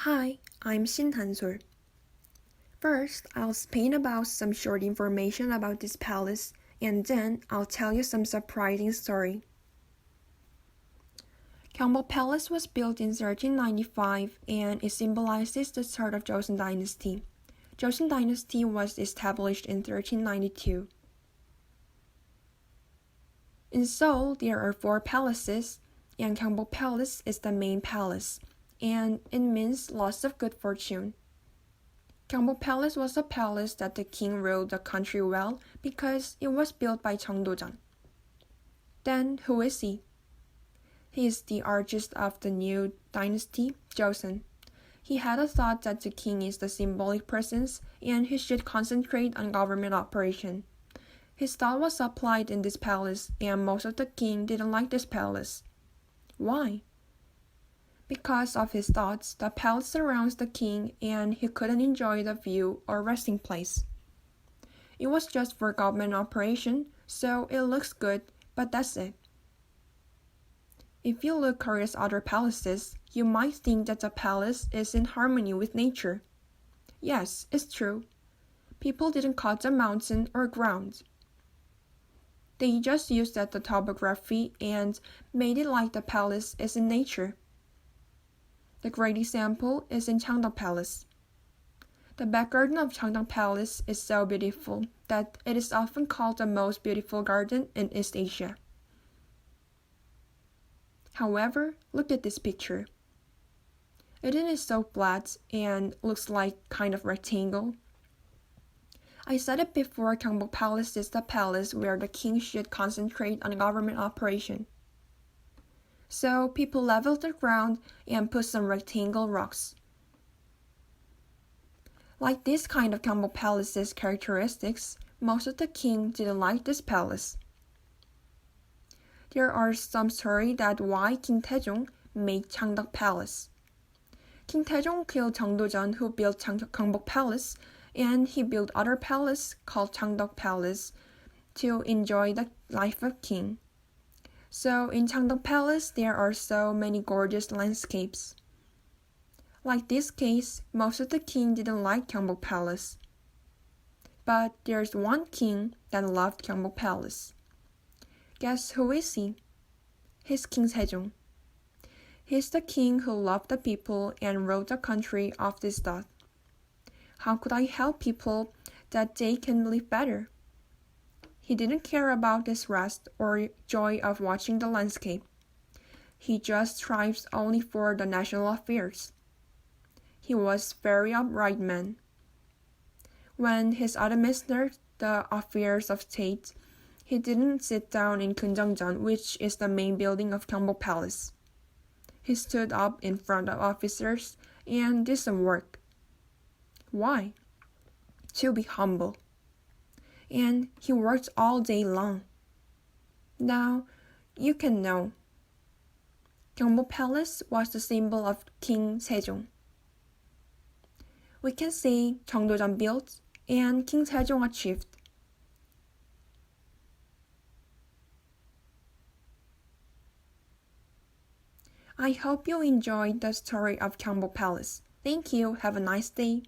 Hi, I'm Shin-Han-sul. First, I'll explain about some short information about this palace, and then I'll tell you some surprising story. Gyeongbok Palace was built in 1395 and it symbolizes the start of Joseon Dynasty. Joseon Dynasty was established in 1392. In Seoul, there are 4 palaces, and Gyeongbok Palace is the main palace, and it means lots of good fortune. Gyeongbok Palace was a palace that the king ruled the country well because it was built by Jeong Do-jeon. Then, who is he? He is the archist of the new dynasty, Joseon. He had a thought that the king is the symbolic presence and he should concentrate on government operation. His thought was applied in this palace, and most of the king didn't like this palace. Why? Because of his thoughts, the palace surrounds the king and he couldn't enjoy the view or resting place. It was just for government operation, so it looks good, but that's it. If you look at Korea's other palaces, you might think that the palace is in harmony with nature. Yes, it's true. People didn't cut the mountain or ground. They just used the topography and made it like the palace is in nature. The great example is in Cheongdam Palace. The back garden of Cheongdam Palace is so beautiful that it is often called the most beautiful garden in East Asia. However, look at this picture. It is so flat and looks like kind of rectangle. I said it before, Gyeongbok Palace is the palace where the king should concentrate on government operation. So people leveled the ground and put some rectangle rocks. Like this kind of Gyeongbok Palace's characteristics, most of the king didn't like this palace. There are some stories that why King Taejong made Cheongdam Palace. King Taejong killed Jeong Do-jeon, who built Gyeongbok Palace, and he built other palace called Cheongdam Palace to enjoy the life of king. So in Cheongdam Palace, there are so many gorgeous landscapes. Like this case, most of the king didn't like Gyeongbok Palace. But there's one king that loved Gyeongbok Palace. Guess who is he? He's King Taejong. He's the king who loved the people and ruled the country of this thought. How could I help people that they can live better? He didn't care about his rest or joy of watching the landscape. He just strives only for the national affairs. He was a very upright man. When his administered the affairs of state, he didn't sit down in Kunjeongjeon, which is the main building of Gyeongbok Palace. He stood up in front of officers and did some work. Why? To be humble. And he worked all day long. Now, you can know. Gyeongbok Palace was the symbol of King Taejong. We can say Jeong Do-jeon built and King Taejong achieved. I hope you enjoyed the story of Gyeongbok Palace. Thank you. Have a nice day.